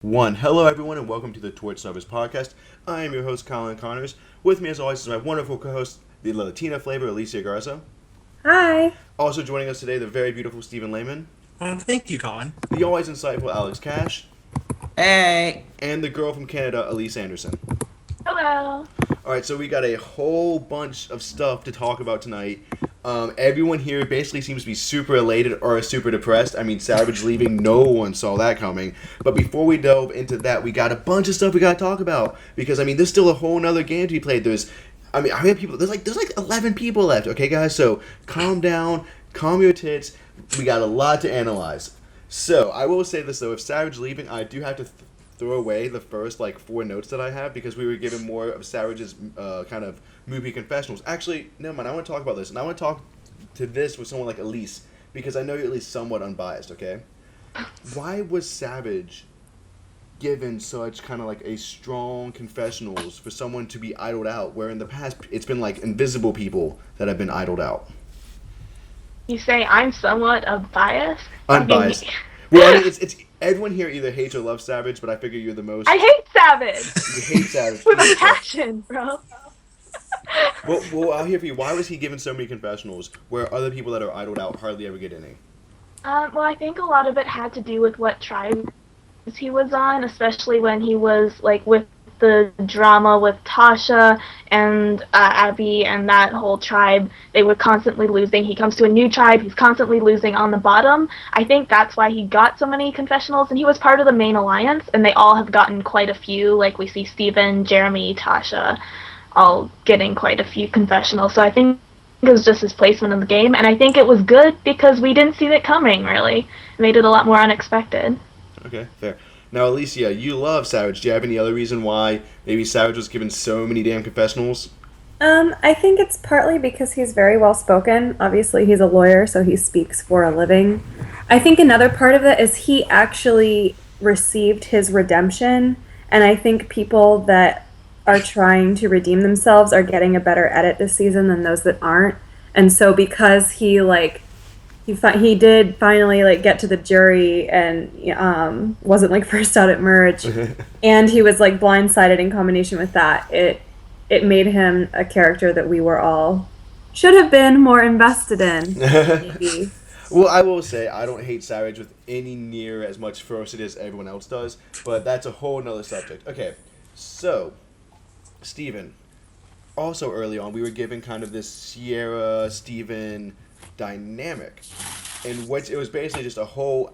One. Hello, everyone, and welcome to the Twitch Snubers podcast. I am your host, Colin Connors. With me, as always, is my wonderful co-host, the Latina flavor, Alicia Garza. Hi. Also joining us today, the very beautiful Stephen Lehman. Thank you, Colin. The always insightful Alex Cash. Hey. And the girl from Canada, Elise Anderson. Hello. Alright, so we got a whole bunch of stuff to talk about tonight. Everyone here basically seems to be super elated or super depressed. I mean, Savage leaving, no one saw that coming. But before we delve into that, we got a bunch of stuff we got to talk about. Because, I mean, there's still a whole nother game to be played. How many people? There's like 11 people left, okay, guys? So, calm down, calm your tits. We got a lot to analyze. So, I will say this, though. If Savage leaving, I do have to throw away the first, 4 notes that I have because we were given more of Savage's kind of movie confessionals. Actually, never mind. I want to talk about this, and I want to talk to this with someone like Elise because I know you're at least somewhat unbiased, okay? Why was Savage given such kind of like a strong confessionals for someone to be idled out, where in the past it's been like invisible people that have been idled out? You say I'm somewhat unbiased? Unbiased. Well, I mean, it's everyone here either hates or loves Savage, but I figure you're the most. I hate Savage! You hate Savage. With a passion, bro. Well, I'll hear for you. Why was he given so many confessionals where other people that are idled out hardly ever get any? Well, I think a lot of it had to do with what tribe he was on, especially when he was, with the drama with Tasha and Abby and that whole tribe. They were constantly losing. He comes to a new tribe, he's constantly losing on the bottom. I think that's why he got so many confessionals, and he was part of the main alliance, and they all have gotten quite a few. Like, we see Steven, Jeremy, Tasha, all getting quite a few confessionals. So I think it was just his placement in the game, and I think it was good because we didn't see it coming, really. It made it a lot more unexpected. Okay, fair. Now, Alicia, you love Savage. Do you have any other reason why maybe Savage was given so many damn confessionals? I think it's partly because he's very well spoken. Obviously, he's a lawyer, so he speaks for a living. I think another part of it is he actually received his redemption, and I think people that are trying to redeem themselves are getting a better edit this season than those that aren't. And so because he did finally get to the jury and wasn't first out at merge, and he was blindsided in combination with that, it made him a character that we were all should have been more invested in. Maybe. Well, I will say I don't hate Savage with any near as much ferocity as everyone else does, but that's a whole nother subject. Okay, so Steven, also early on we were given kind of this Sierra Steven dynamic, in which it was basically just a whole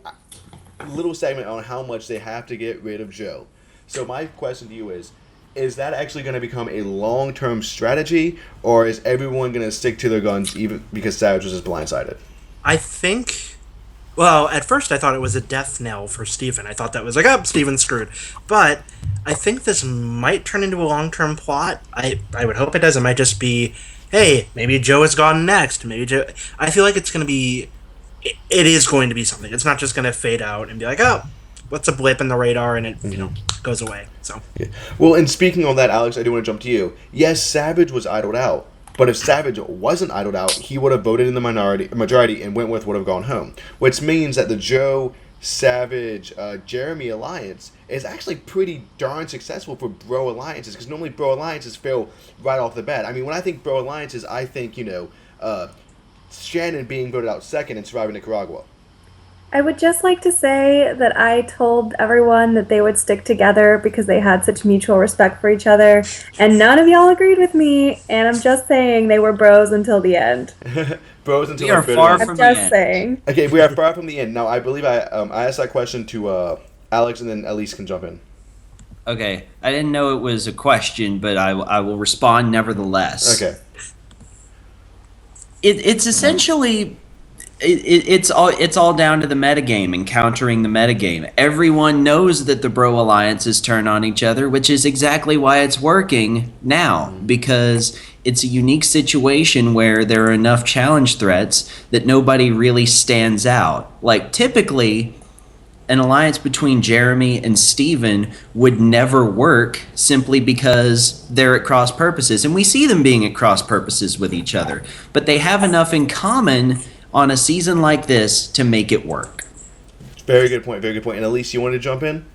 little segment on how much they have to get rid of Joe. So my question to you is that actually going to become a long-term strategy, or is everyone going to stick to their guns even because Savage was just blindsided? I think, well, at first I thought it was a death knell for Steven. I thought that was Steven's screwed. But I think this might turn into a long-term plot. I would hope it does. It might just be, hey, maybe Joe is gone next. Maybe Joe. I feel like it's going to be, it is going to be something. It's not just going to fade out and be like, oh, what's a blip in the radar, and it goes away. So. Yeah. Well, and speaking on that, Alex, I do want to jump to you. Yes, Savage was idled out, but if Savage wasn't idled out, he would have voted in the majority, and Wentworth would have gone home, which means that the Joe, Savage, Jeremy alliance is actually pretty darn successful for bro alliances, because normally bro alliances fail right off the bat. I mean, when I think bro alliances, I think, Shannon being voted out second in Survivor Nicaragua. I would just like to say that I told everyone that they would stick together because they had such mutual respect for each other, and none of y'all agreed with me, and I'm just saying they were bros until the end. Bros until we are far from I'm the just end. saying. Okay, we are far from the end. Now, I believe I asked that question to Alex, and then Elise can jump in. Okay, I didn't know it was a question, but I will respond nevertheless. Okay. It's essentially... It's all down to the metagame and countering the metagame. Everyone knows that the bro alliances turn on each other, which is exactly why it's working now, because it's a unique situation where there are enough challenge threats that nobody really stands out. Like, typically, an alliance between Jeremy and Steven would never work simply because they're at cross purposes, and we see them being at cross purposes with each other. But they have enough in common on a season like this to make it work. Very good point, very good point. And Elise, you want to jump in?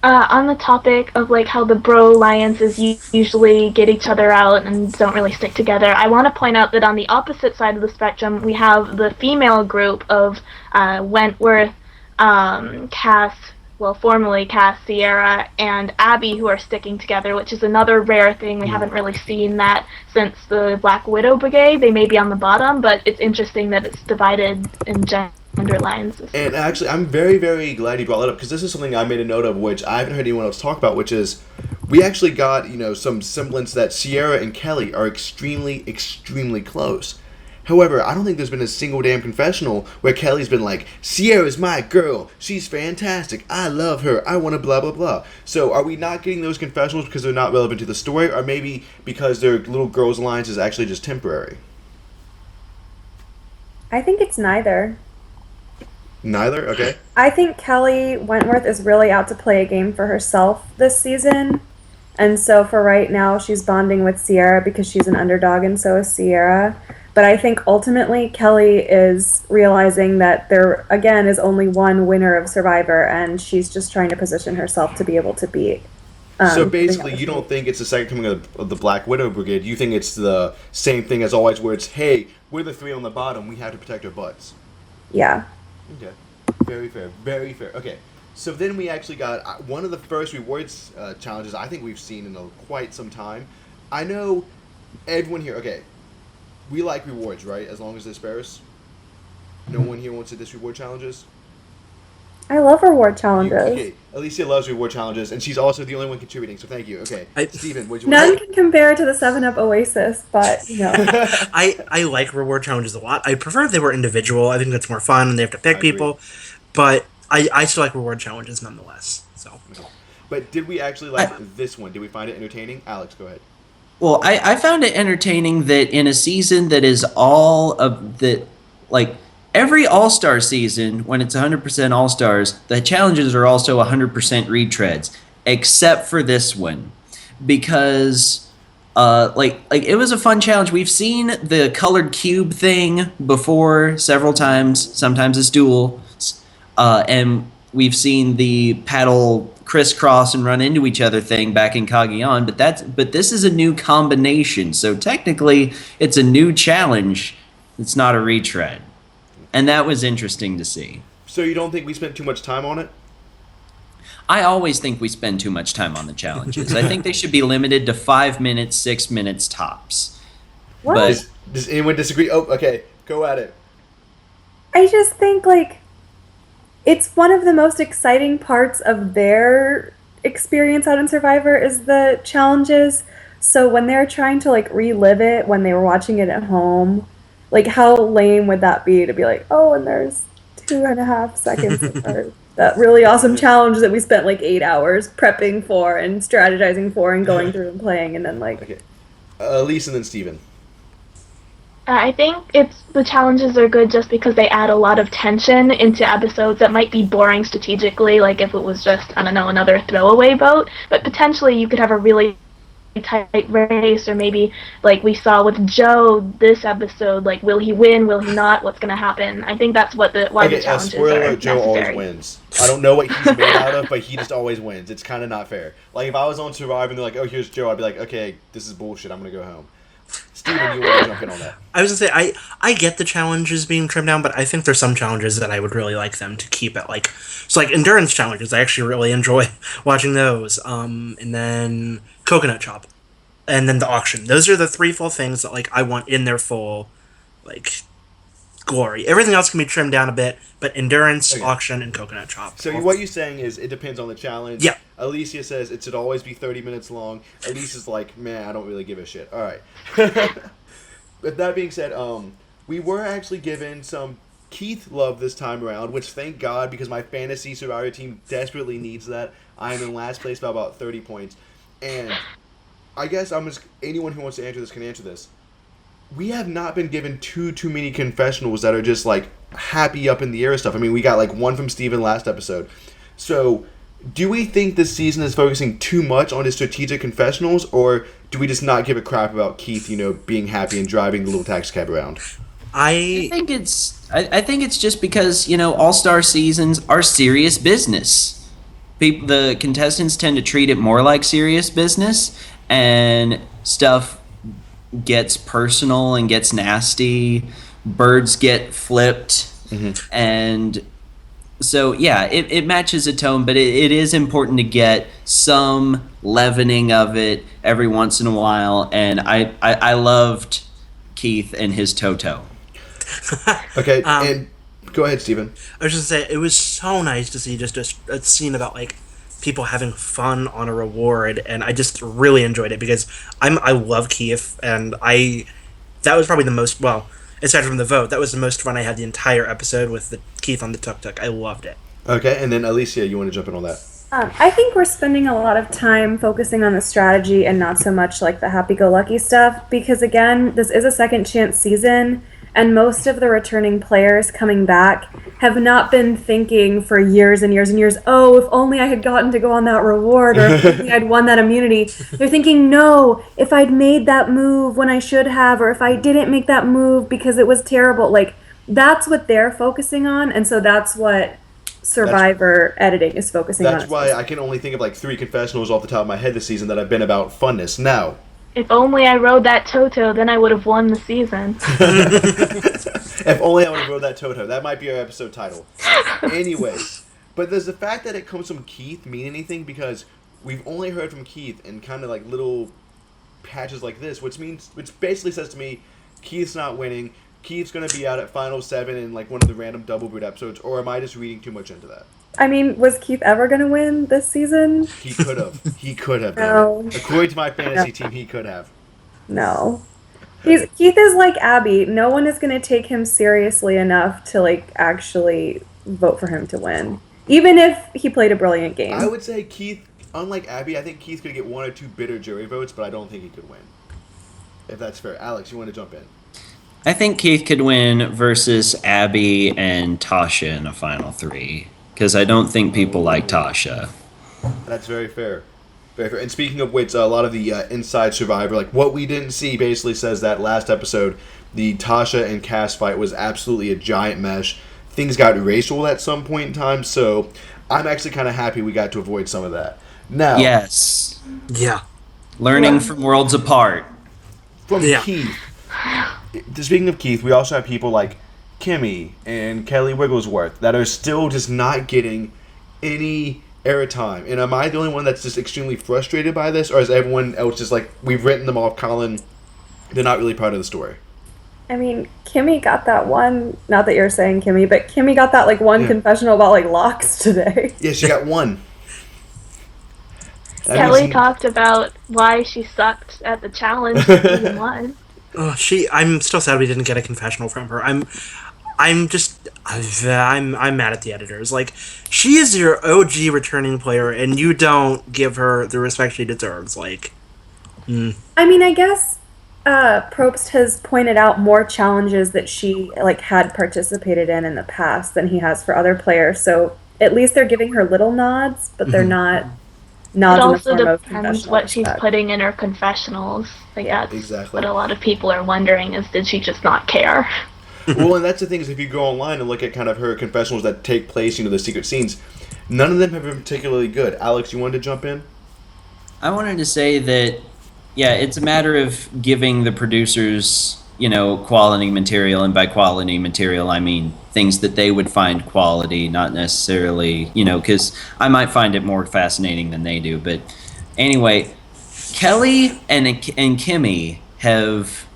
On the topic of like how the bro alliances usually get each other out and don't really stick together, I want to point out that on the opposite side of the spectrum, we have the female group of Wentworth, Cass, well, formerly Cass, Sierra, and Abby, who are sticking together, which is another rare thing. We haven't really seen that since the Black Widow Brigade. They may be on the bottom, but it's interesting that it's divided in gender lines. And actually, I'm very, very glad you brought that up, because this is something I made a note of, which I haven't heard anyone else talk about, which is we actually got, some semblance that Sierra and Kelly are extremely, extremely close. However, I don't think there's been a single damn confessional where Kelly's been like, Sierra's my girl, she's fantastic, I love her, I want to blah, blah, blah. So are we not getting those confessionals because they're not relevant to the story, or maybe because their little girls' alliance is actually just temporary? I think it's neither. Neither? Okay. I think Kelly Wentworth is really out to play a game for herself this season. And so for right now, she's bonding with Sierra because she's an underdog and so is Sierra. But I think ultimately Kelly is realizing that there, again, is only one winner of Survivor, and she's just trying to position herself to be able to beat. So basically, you don't think it's the second coming of the Black Widow Brigade. You think it's the same thing as always, where it's, hey, we're the three on the bottom, we have to protect our butts. Yeah. Okay. Very fair. Very fair. Okay. So then we actually got one of the first rewards challenges I think we've seen in quite some time. I know everyone here, okay, we like rewards, right? As long as they're sparse. No one here wants to diss reward challenges? I love reward challenges. Okay, Alicia loves reward challenges, and she's also the only one contributing, so thank you. Okay, Steven, what'd you None want? can compare to the 7-Up Oasis, but, I like reward challenges a lot. I prefer if they were individual. I think that's more fun, and they have to pick people. But I still like reward challenges nonetheless. So. Okay. But did we actually like this one? Did we find it entertaining? Alex, go ahead. Well, I found it entertaining that in a season that is all of the, like, every All-Star season, when it's 100% All-Stars, the challenges are also 100% retreads, except for this one. Because, like it was a fun challenge. We've seen the colored cube thing before several times, sometimes it's duels, and we've seen the paddle crisscross and run into each other thing back in Cagayan, but this is a new combination, so technically it's a new challenge. It's not a retread. And that was interesting to see. So you don't think we spent too much time on it? I always think we spend too much time on the challenges. I think they should be limited to 5 minutes, 6 minutes tops. What? But Does anyone disagree? Oh, okay, go at it. I just think, it's one of the most exciting parts of their experience out in Survivor is the challenges. So when they're trying to, relive it when they were watching it at home, how lame would that be to be like, oh, and there's 2.5 seconds of that really awesome challenge that we spent 8 hours prepping for and strategizing for and going through and playing, and then Okay. Elise and then Steven. I think the challenges are good just because they add a lot of tension into episodes that might be boring strategically, like if it was just, I don't know, another throwaway vote. But potentially you could have a really tight race, or maybe like we saw with Joe this episode, will he win, will he not, what's going to happen? I think that's why the challenges spoiler are alert, Joe necessary. always wins. I don't know what he's made out of, but he just always wins. It's kind of not fair. If I was on Survivor and they're like, oh, here's Joe, I'd be like, okay, this is bullshit, I'm going to go home. Steven, you want to jump in on that? I was going to say, I get the challenges being trimmed down, but I think there's some challenges that I would really like them to keep at, endurance challenges. I actually really enjoy watching those. And then coconut chop. And then the auction. Those are the 3 full things that, I want in their full, glory. Everything else can be trimmed down a bit, but endurance, Okay. auction, and coconut chop. So what you're saying is it depends on the challenge. Yeah. Alicia says it should always be 30 minutes long. Elise is like, man, I don't really give a shit. All right. With that being said, we were actually given some Keith love this time around, which thank God, because my fantasy Survivor team desperately needs that. I am in last place by about 30 points. And I guess anyone who wants to answer this can answer this. We have not been given too many confessionals that are just happy up in the air stuff. I mean, we got one from Steven last episode. So, do we think this season is focusing too much on his strategic confessionals, or do we just not give a crap about Keith, being happy and driving the little taxi cab around? I think it's just because, All-Star seasons are serious business. the contestants tend to treat it more like serious business, and stuff gets personal and gets nasty. Birds get flipped, and so yeah, it matches a tone, but it is important to get some leavening of it every once in a while. And I loved Keith and his Toto. Okay, and go ahead, Steven. I was just gonna say, it was so nice to see just a scene about like people having fun on a reward, and I just really enjoyed it because I love Keith, and that was probably the most, well, aside from the vote, that was the most fun I had the entire episode with the Keith on the tuk-tuk. I loved it. Okay, and then Alicia, you want to jump in on that? I think we're spending a lot of time focusing on the strategy and not so much like the happy-go-lucky stuff because, again, this is a second chance season, and most of the returning players coming back have not been thinking for years and years and years, oh, if only I had gotten to go on that reward, or if only I'd won that immunity. They're thinking, no, if I'd made that move when I should have, or if I didn't make that move because it was terrible. Like, that's what they're focusing on, and so that's what Survivor editing is focusing on. That's why I can only think of like 3 confessionals off the top of my head this season that have been about funness. Now, If only I rode that Toto, then I would have won the season. if only I would have rode that Toto. That might be our episode title. Anyways, but does the fact that it comes from Keith mean anything? Because we've only heard from Keith in kind of like little patches like this, which basically says to me, Keith's not winning. Keith's going to be out at Final 7 in like one of the random Double Brood episodes, or am I just reading too much into that? I mean, was Keith ever going to win this season? He could have. He could have. No. Done it. According to my fantasy team, he could have. No. Keith is like Abby. No one is going to take him seriously enough to like actually vote for him to win. Even if he played a brilliant game. I would say Keith, unlike Abby, I think Keith could get 1 or 2 bitter jury votes, but I don't think he could win. If that's fair. Alex, you want to jump in? I think Keith could win versus Abby and Tasha in a final 3. Because I don't think people like Tasha. That's very fair. Very fair. And speaking of which, a lot of the Inside Survivor, like what we didn't see, basically says that last episode, the Tasha and Cass fight was absolutely a giant mesh. Things got racial at some point in time, so I'm actually kind of happy we got to avoid some of that. Now, Yes. Yeah. Learning from Worlds Apart. from Yeah. Keith. Speaking of Keith, we also have people like Kimmy and Kelly Wigglesworth that are still just not getting any airtime. And am I the only one that's just extremely frustrated by this, or is everyone else just like, we've written them off, Colin, they're not really part of the story? I mean, Kimmy got that one, not that you're saying Kimmy, but Kimmy got that like one confessional about like locks today. Yeah, she got one. That Kelly means- talked about why she sucked at the challenge in season 1. Oh, I'm still sad we didn't get a confessional from her. I'm mad at the editors. Like, she is your OG returning player, and you don't give her the respect she deserves. Like, I mean, I guess Probst has pointed out more challenges that she like had participated in the past than he has for other players. So at least they're giving her little nods, but they're not It nods in the also form of depends confessional what she's respect. putting in her confessionals. Like, that's Exactly. what a lot of people are wondering is, did she just not care? Well, and that's the thing is, if you go online and look at kind of her confessionals that take place, the secret scenes, none of them have been particularly good. Alex, you wanted to jump in? I wanted to say that, yeah, it's a matter of giving the producers, quality material, and by quality material, I mean things that they would find quality, not necessarily, because I might find it more fascinating than they do. But anyway, Kelly and Kimmy have...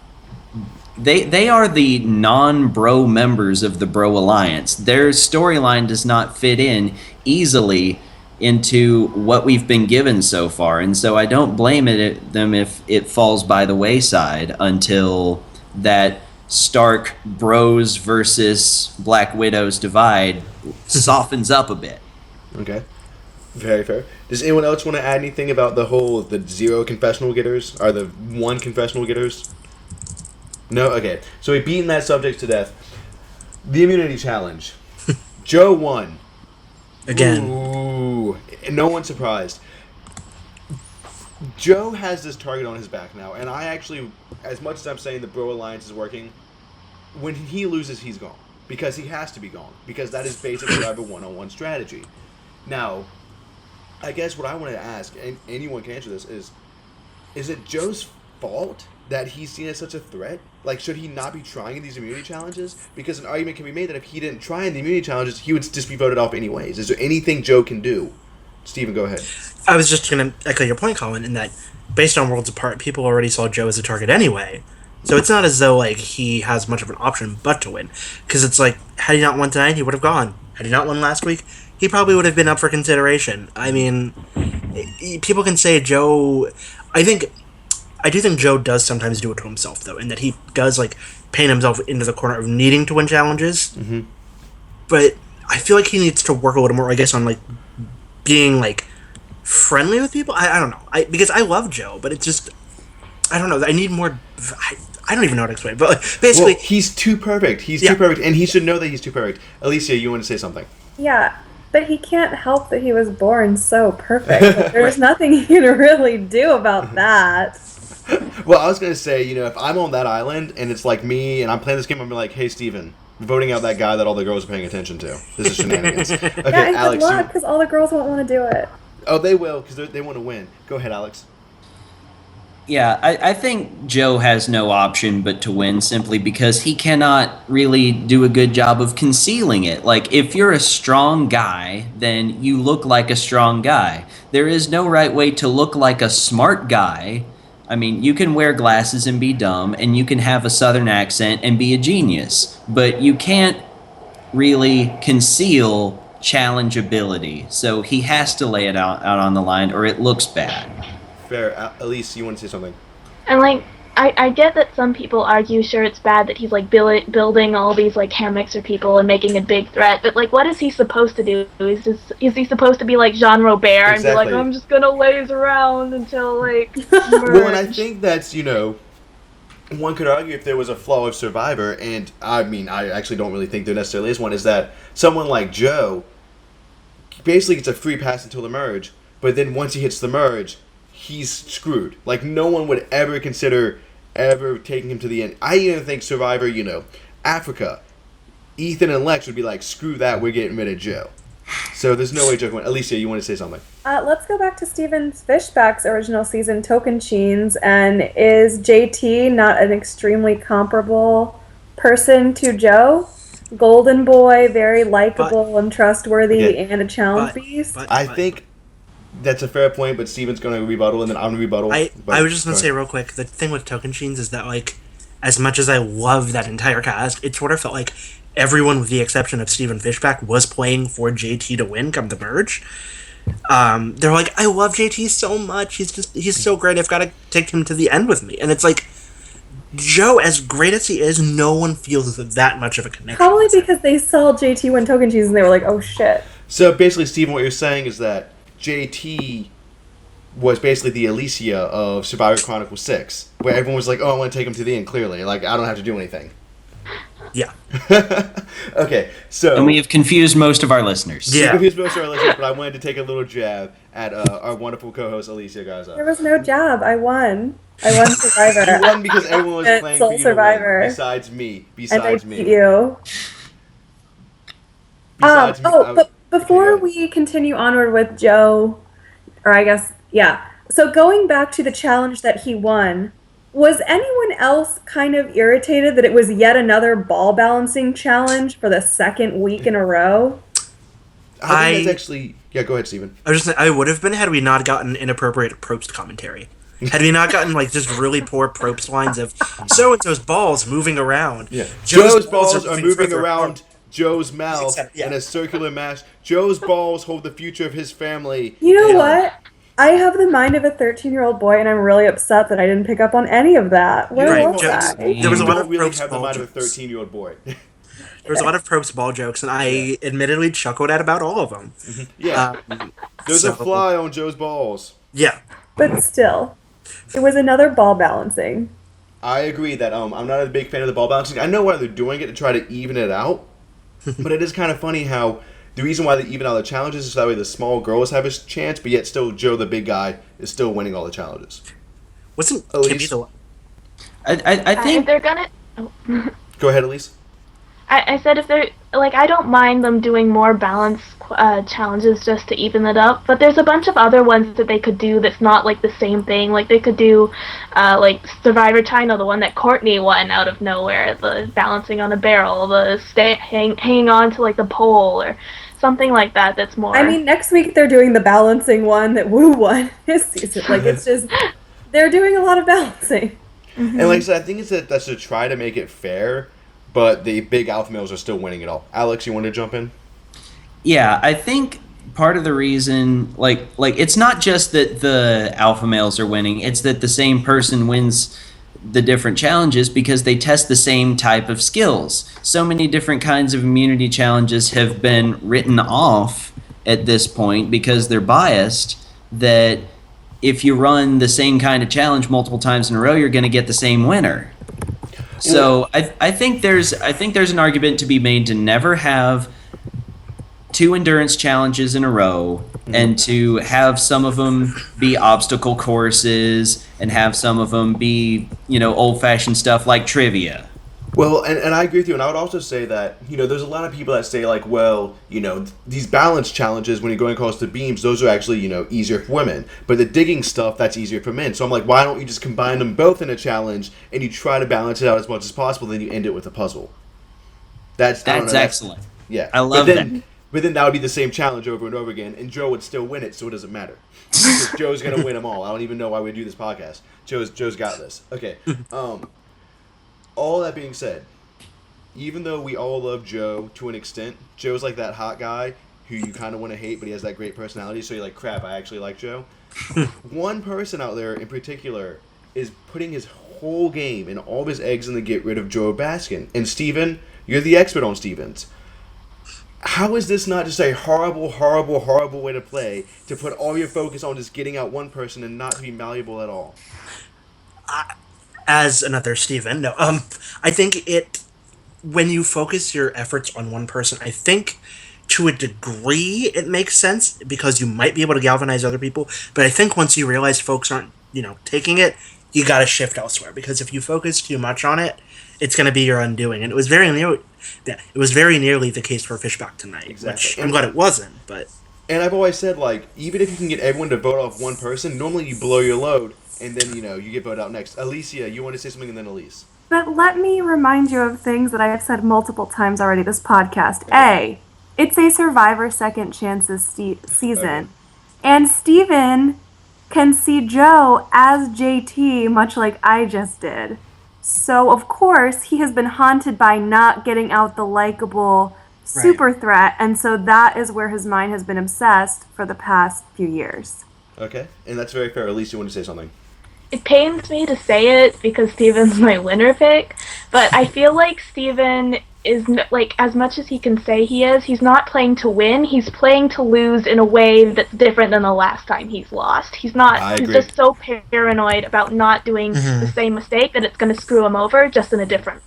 They are the non-bro members of the Bro Alliance. Their storyline does not fit in easily into what we've been given so far, and so I don't blame them if it falls by the wayside until that stark bros versus Black Widows divide softens up a bit. Okay. Very fair. Does anyone else want to add anything about the 0 confessional getters, or the 1 confessional getters? No? Okay. So we've beaten that subject to death. The immunity challenge. Joe won. again. Ooh. No one's surprised. Joe has this target on his back now, and I actually, as much as I'm saying the Bro Alliance is working, when he loses, he's gone. Because he has to be gone. Because that is basic Survivor 101 strategy. Now, I guess what I wanted to ask, and anyone can answer this, is it Joe's fault that he's seen as such a threat? Like, should he not be trying in these immunity challenges? Because an argument can be made that if he didn't try in the immunity challenges, he would just be voted off anyways. Is there anything Joe can do? Steven, go ahead. I was just going to echo your point, Colin, in that based on Worlds Apart, people already saw Joe as a target anyway. So it's not as though, like, he has much of an option but to win. Because it's like, had he not won tonight, he would have gone. Had he not won last week, he probably would have been up for consideration. I mean, people can say Joe... I do think Joe does sometimes do it to himself, though, in that he does, like, paint himself into the corner of needing to win challenges. Mm-hmm. But I feel like he needs to work a little more, I guess, on, like, being, like, friendly with people. I don't know. Because I love Joe, but it's just... I don't know. I need more... I don't even know how to explain it, but, like, basically... Well, he's too perfect. He's too perfect, and he should know that he's too perfect. Alicia, you want to say something? Yeah, but he can't help that he was born so perfect. Like, there's nothing he can really do about that. Well, I was going to say, if I'm on that island and it's like me and I'm playing this game, I'm like, hey, Steven, voting out that guy that all the girls are paying attention to. This is shenanigans. Okay, Yeah, and Alex. good luck, because all the girls won't want to do it. Oh, they will, because they want to win. Go ahead, Alex. Yeah, I think Joe has no option but to win simply because he cannot really do a good job of concealing it. Like, if you're a strong guy, then you look like a strong guy. There is no right way to look like a smart guy. I mean, you can wear glasses and be dumb, and you can have a southern accent and be a genius. But you can't really conceal challengeability. So he has to lay it out on the line or it looks bad. Fair. Elise, you want to say something? And like, I get that some people argue, sure, it's bad that he's like building all these like hammocks for people and making a big threat, but like, what is he supposed to do? Is he supposed to be like Jean Robert and be like, I'm just gonna laze around until like merge? Well, and I think that's one could argue if there was a flaw of Survivor, and I mean, I actually don't really think there necessarily is one, is that someone like Joe basically gets a free pass until the merge, but then once he hits the merge, he's screwed. Like, no one would ever consider ever taking him to the end. I even think Survivor, Africa, Ethan and Lex would be like, screw that, we're getting rid of Joe. So there's no way Joe can win. Alicia, you want to say something? Let's go back to Steven Fishback's original season, Tocantins, and is JT not an extremely comparable person to Joe? Golden boy, very likable and trustworthy, and a challenge beast? I think that's a fair point, but Steven's going to rebuttal, and then I'm going to rebuttal. I was just going to say real quick, the thing with Tocantins is that, like, as much as I love that entire cast, it sort of felt like everyone, with the exception of Steven Fishback, was playing for JT to win come the merge. They're like, I love JT so much, he's so great, I've got to take him to the end with me. And it's like, Joe, as great as he is, no one feels that much of a connection. Probably because they saw JT win Tocantins and they were like, oh shit. So basically, Steven, what you're saying is that JT was basically the Alicia of Survivor Chronicles 6, where everyone was like, oh, I want to take him to the end, clearly. Like, I don't have to do anything. Yeah. Okay, so... And we have confused most of our listeners. Yeah. Confused most of our listeners, but I wanted to take a little jab at our wonderful co-host, Alicia Garza. There was no job. I won. I won Survivor. You won because everyone was playing for you Survivor. to win, besides me. And I beat you. Besides me. But before we continue onward with Joe, or I guess, yeah. So going back to the challenge that he won, was anyone else kind of irritated that it was yet another ball balancing challenge for the second week in a row? I think that's actually... Yeah, go ahead, Steven. I would have been had we not gotten inappropriate Probst commentary. Had we not gotten, like, just really poor Probst lines of so-and-so's balls moving around. Yeah. Joe's balls are moving around Joe's mouth in a circular mash. Joe's balls hold the future of his family. You know what? I have the mind of a 13-year-old boy, and I'm really upset that I didn't pick up on any of that. Where was I? There was a lot of really Probst have the ball mind of a jokes. 13-year-old boy. There was a lot of Probst ball jokes, and I admittedly chuckled at about all of them. Yeah. There's a fly on Joe's balls. Yeah. But still, it was another ball balancing. I agree that I'm not a big fan of the ball balancing. I know why they're doing it to try to even it out, but it is kind of funny how the reason why they even out the challenges is so that way the small girls have a chance, but yet still Joe, the big guy, is still winning all the challenges. Wasn't Elise? Kimby the... I think if they're gonna... Go ahead, Elise. I said if they're like, I don't mind them doing more balanced challenges just to even it up, but there's a bunch of other ones that they could do that's not like the same thing. Like they could do like Survivor China, the one that Courtney won out of nowhere, the balancing on a barrel, the hanging on to like the pole or something like that. That's more. I mean, next week they're doing the balancing one that Wu won his season. Like it's just they're doing a lot of balancing. And like I said, I think it's that's to try to make it fair, but the big alpha males are still winning it all. Alex, you want to jump in? Yeah, I think part of the reason, like it's not just that the alpha males are winning; it's that the same person wins the different challenges because they test the same type of skills. So many different kinds of immunity challenges have been written off at this point because they're biased. That if you run the same kind of challenge multiple times in a row, you're going to get the same winner. So I think there's an argument to be made to never have 2 endurance challenges in a row and to have some of them be obstacle courses and have some of them be, old-fashioned stuff like trivia. Well, and I agree with you, and I would also say that, there's a lot of people that say, like, well, these balance challenges, when you're going across the beams, those are actually, easier for women. But the digging stuff, that's easier for men. So I'm like, why don't you just combine them both in a challenge, and you try to balance it out as much as possible, then you end it with a puzzle. That's excellent. Yeah. I love that. But then that would be the same challenge over and over again, and Joe would still win it, so it doesn't matter. Because Joe's going to win them all. I don't even know why we do this podcast. Joe's got this. Okay. All that being said, even though we all love Joe to an extent, Joe's like that hot guy who you kind of want to hate, but he has that great personality, so you're like, crap, I actually like Joe. One person out there in particular is putting his whole game and all of his eggs in to get rid of Joe Baskin. And Steven, you're the expert on Stevens. How is this not just a horrible, horrible, horrible way to play, to put all your focus on just getting out one person and not to be malleable at all? As another Steven, no. I think when you focus your efforts on one person, I think to a degree it makes sense because you might be able to galvanize other people. But I think once you realize folks aren't, taking it, you got to shift elsewhere because if you focus too much on it, it's going to be your undoing. And it was very nearly the case for Fishback tonight, Exactly. which I'm glad it wasn't. But and I've always said, like, even if you can get everyone to vote off one person, normally you blow your load. And then, you get voted out next. Alicia, you want to say something, and then Elise. But let me remind you of things that I have said multiple times already this podcast. A, it's a Survivor Second Chances season. Okay. And Steven can see Joe as JT, much like I just did. So, of course, he has been haunted by not getting out the likable super threat. And so that is where his mind has been obsessed for the past few years. Okay, and that's very fair. Elise, you want to say something? It pains me to say it because Steven's my winner pick, but I feel like Steven is, like, as much as he can say he is, he's not playing to win, he's playing to lose in a way that's different than the last time he's lost. He's just so paranoid about not doing the same mistake that it's going to screw him over, just in a different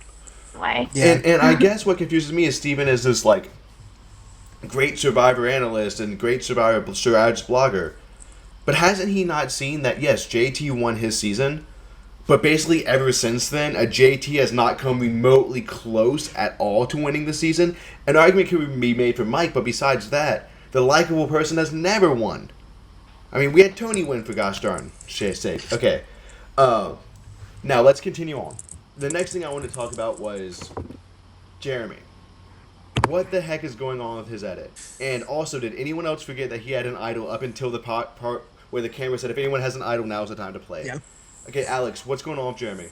way. Yeah. And I guess what confuses me is Steven is this, like, great Survivor analyst and great Survivor strategist blogger. But hasn't he not seen that, yes, JT won his season, but basically ever since then, a JT has not come remotely close at all to winning the season? An argument could be made for Mike, but besides that, the likable person has never won. I mean, we had Tony win, for gosh darn sake. Okay. Now, let's continue on. The next thing I wanted to talk about was Jeremy. What the heck is going on with his edit? And also, did anyone else forget that he had an idol up until the part where the camera said, if anyone has an idol, now's the time to play? Yeah. Okay, Alex, what's going on with Jeremy?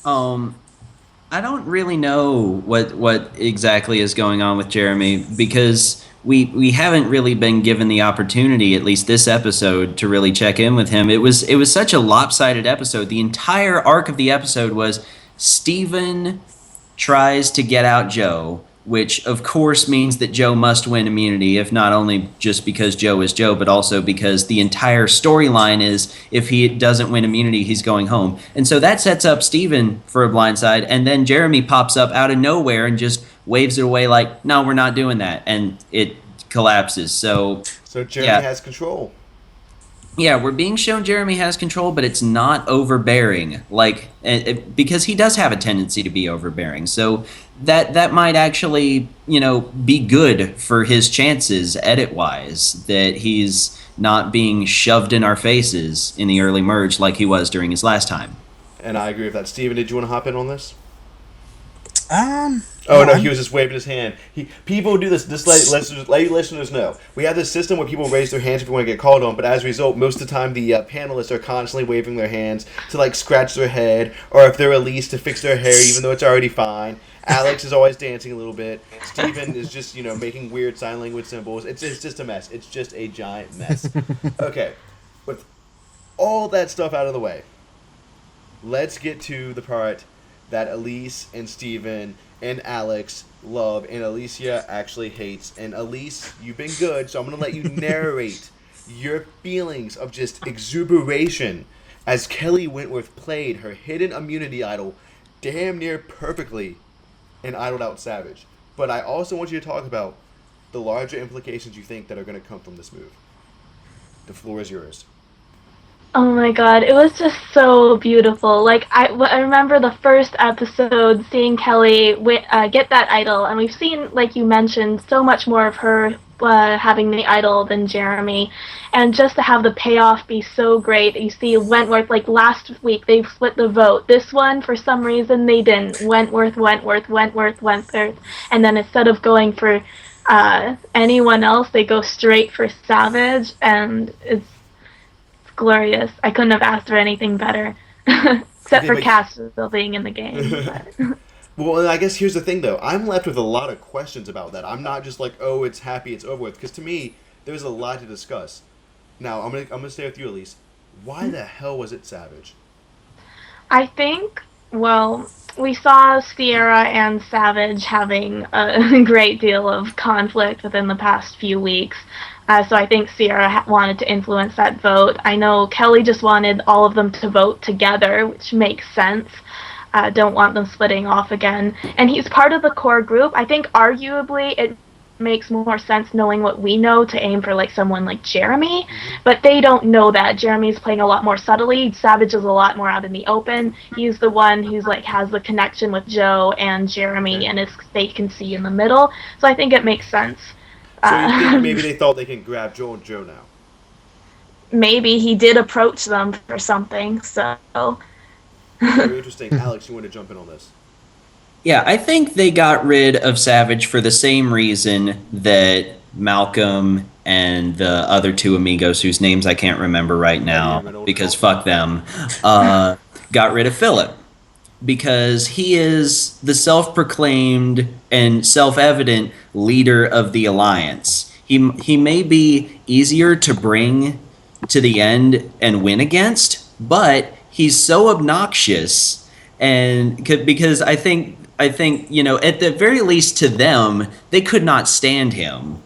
I don't really know what exactly is going on with Jeremy because we haven't really been given the opportunity, at least this episode, to really check in with him. It was such a lopsided episode. The entire arc of the episode was Steven tries to get out Joe, which of course means that Joe must win immunity, if not only just because Joe is Joe, but also because the entire storyline is if he doesn't win immunity, he's going home. And so that sets up Steven for a blindside, and then Jeremy pops up out of nowhere and just waves it away like, no, we're not doing that, and it collapses. So Jeremy has control. Yeah, we're being shown Jeremy has control, but it's not overbearing. Like, because he does have a tendency to be overbearing. So that might actually, be good for his chances edit wise. That he's not being shoved in our faces in the early merge like he was during his last time. And I agree with that. Steven, did you want to hop in on this? Um. Oh no, I'm- he was just waving his hand. People do this. Just let listeners know. We have this system where people raise their hands if you want to get called on, but as a result, most of the time the panelists are constantly waving their hands to like scratch their head, or if they're Elise to fix their hair, even though it's already fine. Alex is always dancing a little bit. Steven is just making weird sign language symbols. It's just a mess. It's just a giant mess. Okay, with all that stuff out of the way, let's get to the part that Elise and Steven and Alex love and Alicia actually hates. And Elise, you've been good, so I'm going to let you narrate your feelings of just exuberation as Kelly Wentworth played her hidden immunity idol damn near perfectly and idled out Savage. But I also want you to talk about the larger implications you think that are going to come from this move. The floor is yours. Oh my god, it was just so beautiful. Like, I remember the first episode seeing Kelly get that idol, and we've seen, like you mentioned, so much more of her having the idol than Jeremy. And just to have the payoff be so great. You see Wentworth, like last week, they split the vote. This one, for some reason, they didn't. Wentworth. And then instead of going for anyone else, they go straight for Savage, and it's glorious. I couldn't have asked for anything better. Except for Cass still being in the game. But. Well, I guess here's the thing, though. I'm left with a lot of questions about that. I'm not just like, oh, it's happy, it's over with. Because to me, there's a lot to discuss. Now, I'm gonna stay with you, Elise. Why the hell was it Savage? I think, well, we saw Sierra and Savage having a great deal of conflict within the past few weeks. So I think Sierra wanted to influence that vote. I know Kelly just wanted all of them to vote together, which makes sense. Don't want them splitting off again. And he's part of the core group. I think arguably it makes more sense knowing what we know to aim for like someone like Jeremy, but they don't know that. Jeremy's playing a lot more subtly. Savage is a lot more out in the open. He's the one who's like has the connection with Joe and Jeremy, and they can see in the middle. So I think it makes sense. So you think maybe they thought they can grab Joe now? Maybe he did approach them for something, so... Very interesting. Alex, you want to jump in on this? Yeah, I think they got rid of Savage for the same reason that Malcolm and the other two amigos, whose names I can't remember right now, because fuck them, got rid of Philip. Because he is the self-proclaimed and self-evident leader of the Alliance. He may be easier to bring to the end and win against, but he's so obnoxious, and because I think at the very least to them, they could not stand him.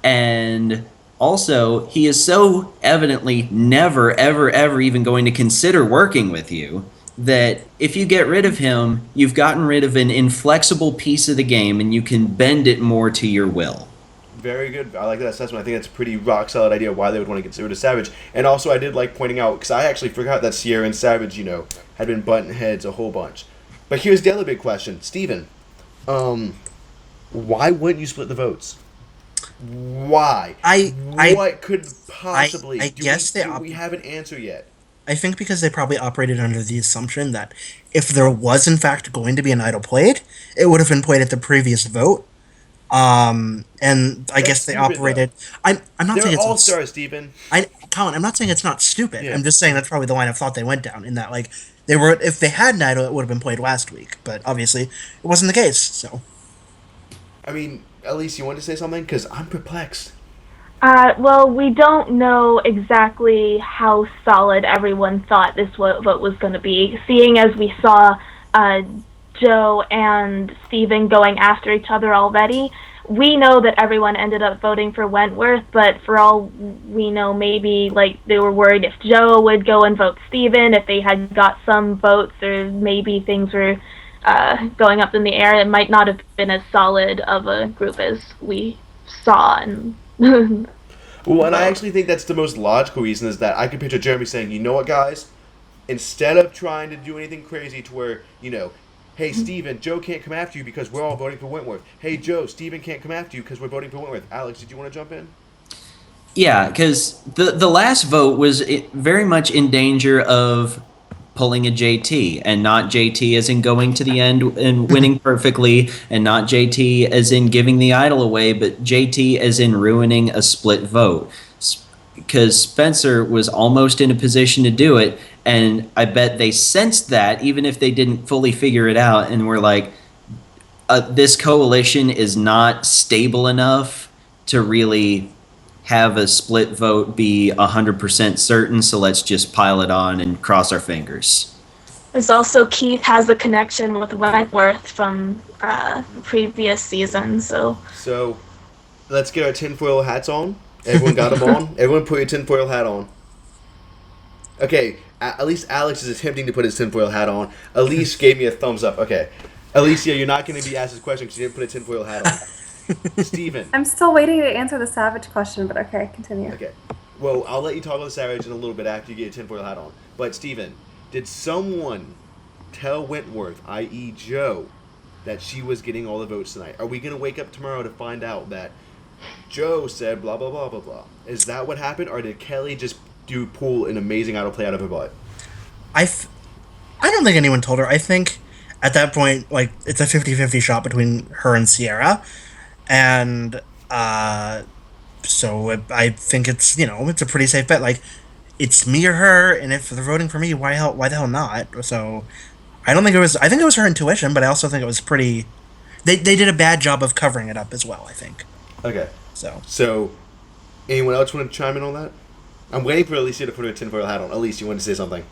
And also, he is so evidently never, ever, ever even going to consider working with you, that if you get rid of him, you've gotten rid of an inflexible piece of the game, and you can bend it more to your will. Very good. I like that assessment. I think that's a pretty rock solid idea why they would want to get rid of Savage. And also, I did like pointing out, because I actually forgot that Sierra and Savage, had been butting heads a whole bunch. But here's the other big question. Steven, why wouldn't you split the votes? Why? What could possibly... I guess we have an answer yet. I think because they probably operated under the assumption that if there was in fact going to be an idol played, it would have been played at the previous vote. And I guess they operated. I'm not saying it's all stars, Stephen. Colin, I'm not saying it's not stupid. Yeah. I'm just saying that's probably the line of thought they went down. In that, like, if they had an idol, it would have been played last week. But obviously, it wasn't the case. So, I mean, Elise, you want to say something? Because I'm perplexed. Well, we don't know exactly how solid everyone thought this vote was going to be, seeing as we saw Joe and Steven going after each other already. We know that everyone ended up voting for Wentworth, but for all we know, maybe like they were worried if Joe would go and vote Steven, if they had got some votes, or maybe things were going up in the air. It might not have been as solid of a group as we saw. And Well, and I actually think that's the most logical reason is that I could picture Jeremy saying, you know what, guys? Instead of trying to do anything crazy to where, hey, Steven, Joe can't come after you because we're all voting for Wentworth. Hey, Joe, Steven can't come after you because we're voting for Wentworth. Alex, did you want to jump in? Yeah, because the last vote was very much in danger of pulling a JT, and not JT as in going to the end and winning perfectly, and not JT as in giving the idol away, but JT as in ruining a split vote. Because Spencer was almost in a position to do it, and I bet they sensed that, even if they didn't fully figure it out, and were like, this coalition is not stable enough to really have a split vote be 100% certain, so let's just pile it on and cross our fingers. There's also Keith has a connection with Wentworth from previous season, so... So, let's get our tinfoil hats on. Everyone got them on? Everyone put your tinfoil hat on. Okay, at least Alex is attempting to put his tinfoil hat on. Elise gave me a thumbs up. Okay. Alicia, you're not going to be asked this question because you didn't put a tinfoil hat on. Steven. I'm still waiting to answer the Savage question, but okay, continue. Okay. Well, I'll let you talk about the Savage in a little bit after you get your tinfoil hat on. But, Steven, did someone tell Wentworth, i.e. Joe, that she was getting all the votes tonight? Are we going to wake up tomorrow to find out that Joe said blah, blah, blah, blah, blah? Is that what happened, or did Kelly just pull an amazing idol play out of her butt? I don't think anyone told her. I think at that point, it's a 50-50 shot between her and Sierra. And so I think it's it's a pretty safe bet. It's me or her, and if they're voting for me, why the hell not? So I don't think it was. I think it was her intuition, but I also think it was pretty. They did a bad job of covering it up as well, I think. Okay. So anyone else want to chime in on that? I'm waiting for Alicia to put her tinfoil hat on. Elise, you want to say something?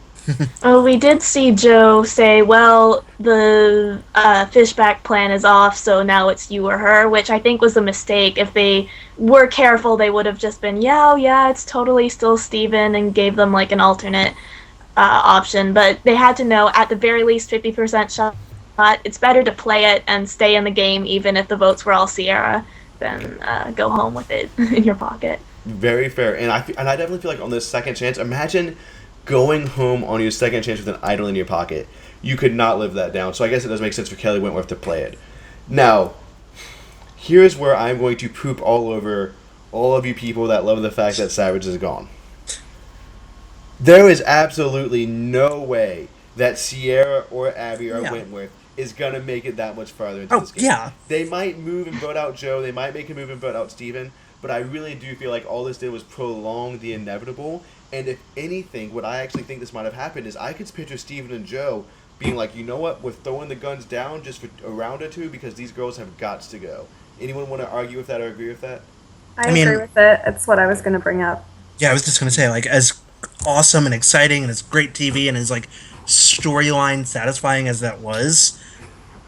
Well, we did see Joe say, well, the fishback plan is off, so now it's you or her, which I think was a mistake. If they were careful, they would have just been, yeah, it's totally still Steven, and gave them an alternate option. But they had to know, at the very least, 50% shot. It's better to play it and stay in the game, even if the votes were all Sierra, than go home with it in your pocket. Very fair. And I definitely feel like on this second chance, imagine going home on your second chance with an idol in your pocket. You could not live that down. So I guess it does make sense for Kelly Wentworth to play it. Now, here's where I'm going to poop all over all of you people that love the fact that Savage is gone. There is absolutely no way that Sierra or Abby or Wentworth is going to make it that much farther into this game. Yeah. They might move and vote out Joe. They might make a move and vote out Steven. But I really do feel like all this did was prolong the inevitable. And if anything, what I actually think this might have happened is I could picture Steven and Joe being like, you know what, we're throwing the guns down just for a round or two because these girls have got to go. Anyone want to argue with that or agree with that? I agree with it. It's what I was going to bring up. Yeah, I was just going to say, as awesome and exciting and as great TV and as storyline satisfying as that was,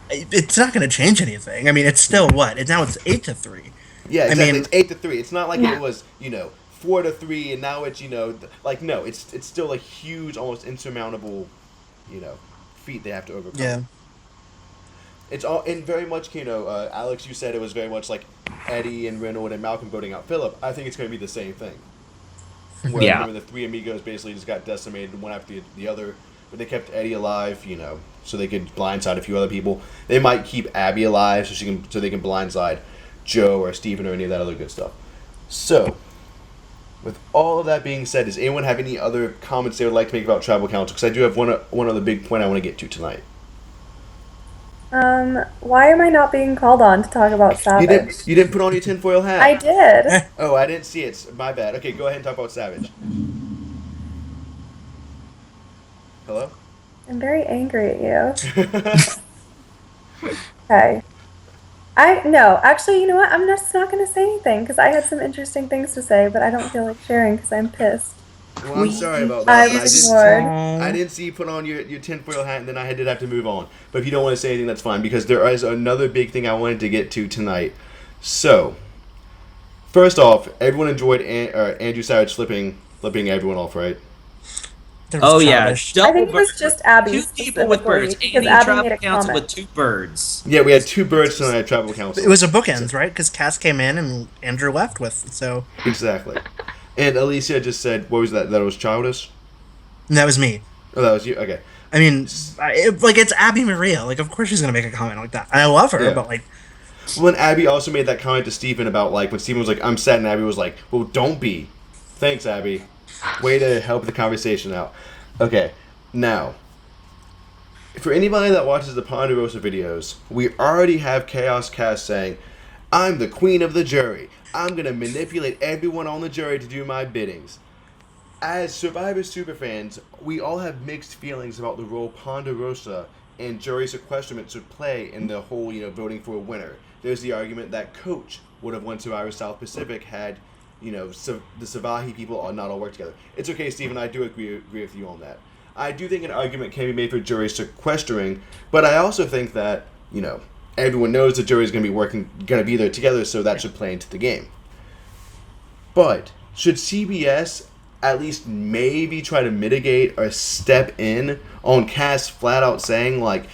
it's not going to change anything. I mean, it's still what? Now it's 8-3. Yeah, exactly. It's 8-3. It's not like it was, 4-3, and now it's no, it's still a huge, almost insurmountable, feat they have to overcome. Yeah. It's all and very much, Alex, you said it was very much like Eddie and Reynolds and Malcolm voting out Philip. I think it's going to be the same thing. Where the three amigos basically just got decimated one after the other, but they kept Eddie alive, so they could blindside a few other people. They might keep Abby alive so they can blindside Joe or Steven or any of that other good stuff. So, with all of that being said, does anyone have any other comments they would like to make about Tribal Council? Because I do have one other big point I want to get to tonight. Why am I not being called on to talk about Savage? You didn't put on your tinfoil hat. I did. Oh, I didn't see it. My bad. Okay, go ahead and talk about Savage. Hello? I'm very angry at you. Okay. No, actually, you know what? I'm just not going to say anything because I had some interesting things to say, but I don't feel like sharing because I'm pissed. Well, I'm sorry about that. I I didn't see you put on your tinfoil hat, and then I did have to move on. But if you don't want to say anything, that's fine, because there is another big thing I wanted to get to tonight. So, first off, everyone enjoyed Andrew Savage flipping everyone off, right? There was Oh yeah, childish. double I think it was bird. just Abby Two people with specifically, birds. because Andy Abby Tribal made a Council comment. with 2 birds. Yeah, we had 2 birds tonight at Tribal Council. It was a bookends, right? Because Cass came in and Andrew left with, so... Exactly. And Alicia just said, what was that? That it was childish? And that was me. Oh, that was you? Okay. I mean, it's Abby Maria. Like, of course she's going to make a comment like that. I love her, Yeah. but, like... When Abby also made that comment to Stephen about, like, when Stephen was like, I'm sad, and Abby was like, well, don't be. Thanks, Abby. Way to help the conversation out. Okay, now, for anybody that watches the Ponderosa videos, we already have Chaos Cast saying, I'm the queen of the jury. I'm going to manipulate everyone on the jury to do my biddings. As Survivor superfans, we all have mixed feelings about the role Ponderosa and jury sequestrament should play in the whole, voting for a winner. There's the argument that Coach would have won Survivor South Pacific had, the Savahi people are not all work together. It's okay, Stephen, I do agree with you on that. I do think an argument can be made for jury sequestering, but I also think that, everyone knows the jury is going to be there together, so that should play into the game. But should CBS at least maybe try to mitigate or step in on Cass flat out saying, like,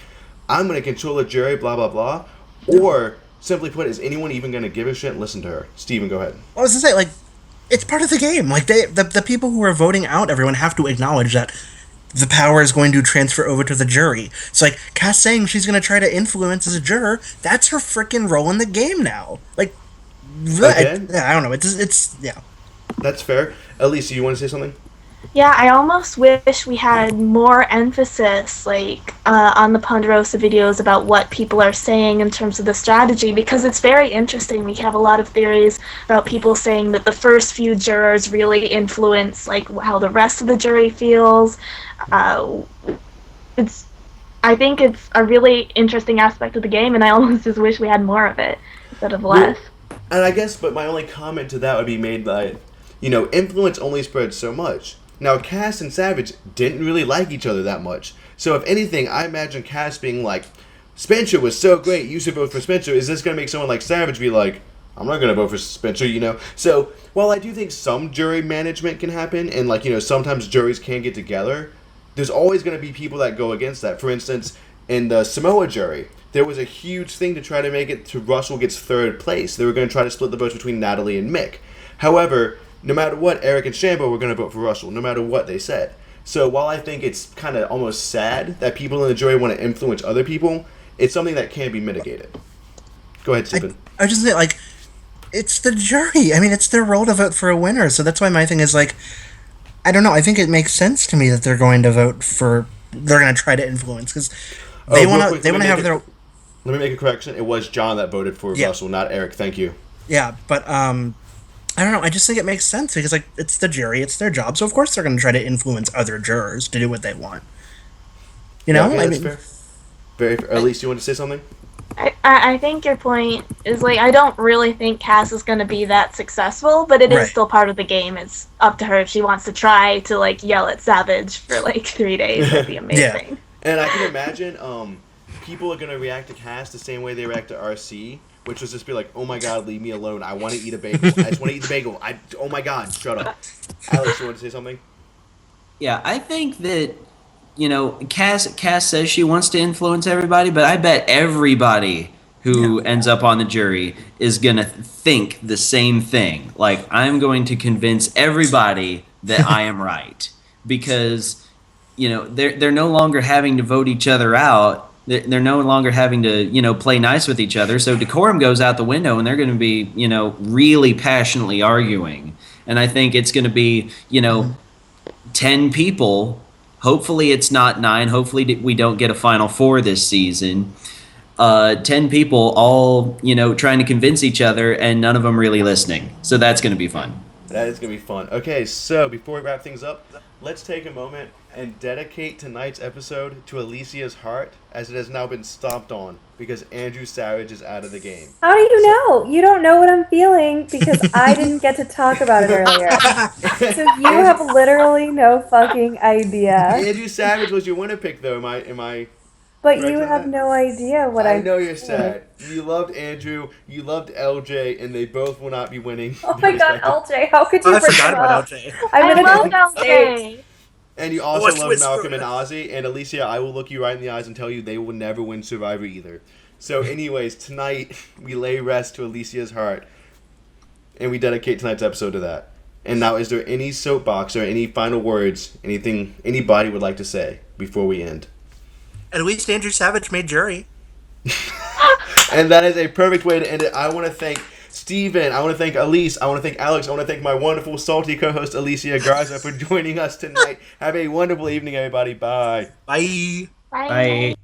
I'm going to control the jury, blah, blah, blah? Or, simply put, is anyone even going to give a shit and listen to her? Steven, go ahead. I was going to say, like, it's part of the game. Like, the people who are voting out everyone have to acknowledge that the power is going to transfer over to the jury. So, like, Cass saying she's going to try to influence as a juror, that's her freaking role in the game now. Like, Okay. I don't know. It's yeah. That's fair. Elise, you want to say something? Yeah, I almost wish we had more emphasis, on the Ponderosa videos about what people are saying in terms of the strategy, because it's very interesting. We have a lot of theories about people saying that the first few jurors really influence, how the rest of the jury feels. I think it's a really interesting aspect of the game, and I almost just wish we had more of it instead of less. And I guess, but my only comment to that would be made by, influence only spreads so much. Now, Cass and Savage didn't really like each other that much. So, if anything, I imagine Cass being like, Spencer was so great, you should vote for Spencer. Is this going to make someone like Savage be like, I'm not going to vote for Spencer, So, while I do think some jury management can happen, and, sometimes juries can get together, there's always going to be people that go against that. For instance, in the Samoa jury, there was a huge thing to try to make it to Russell gets 3rd place. They were going to try to split the votes between Natalie and Mick. However, no matter what, Eric and Shambo were going to vote for Russell, no matter what they said. So while I think it's kind of almost sad that people in the jury want to influence other people, it's something that can be mitigated. Go ahead, Stephen. I just say, it's the jury. I mean, it's their role to vote for a winner. So that's why my thing is, I don't know. I think it makes sense to me that they're going to vote for... They're going to try to influence, because they want to have their... Let me make a correction. It was John that voted for Russell, not Eric. Thank you. Yeah, but, I don't know. I just think it makes sense because, it's the jury, it's their job, so of course they're going to try to influence other jurors to do what they want. Yeah, okay, that's fair. Very fair. Elise, you want to say something? I think your point is, I don't really think Cass is going to be that successful, but it is still part of the game. It's up to her if she wants to try to, yell at Savage for, 3 days. That'd be amazing. Yeah. And I can imagine people are going to react to Cass the same way they react to RC, which was just be like, oh my god, leave me alone. I want to eat a bagel. I just want to eat the bagel. Oh my god, shut up. Alex, you want to say something? Yeah, I think that, Cass says she wants to influence everybody, but I bet everybody who ends up on the jury is going to think the same thing. I'm going to convince everybody that I am right. Because, they're no longer having to vote each other out. They're no longer having to, play nice with each other. So decorum goes out the window, and they're going to be, really passionately arguing. And I think it's going to be, 10 people. Hopefully it's not 9. Hopefully we don't get a Final Four this season. 10 people all, trying to convince each other, and none of them really listening. So that's going to be fun. That is going to be fun. Okay, so before we wrap things up, let's take a moment and dedicate tonight's episode to Alicia's heart, as it has now been stomped on because Andrew Savage is out of the game. How do you know? You don't know what I'm feeling because I didn't get to talk about it earlier. So you have literally no fucking idea. Andrew Savage was your winner pick, though. Am I? But you have no idea what I know you're sad. You loved Andrew, you loved LJ, and they both will not be winning. Oh my god, LJ! How could you? I forgot about LJ. I love LJ. And you also What's love Whisper? Malcolm and Ozzy. And Alicia, I will look you right in the eyes and tell you they will never win Survivor either. So anyways, tonight we lay rest to Alicia's heart. And we dedicate tonight's episode to that. And now, is there any soapbox or any final words, anything anybody would like to say before we end? At least Andrew Savage made jury. And that is a perfect way to end it. I want to thank Steven. I want to thank Elise. I want to thank Alex. I want to thank my wonderful, salty co-host, Alicia Garza, for joining us tonight. Have a wonderful evening, everybody. Bye. Bye. Bye. Bye.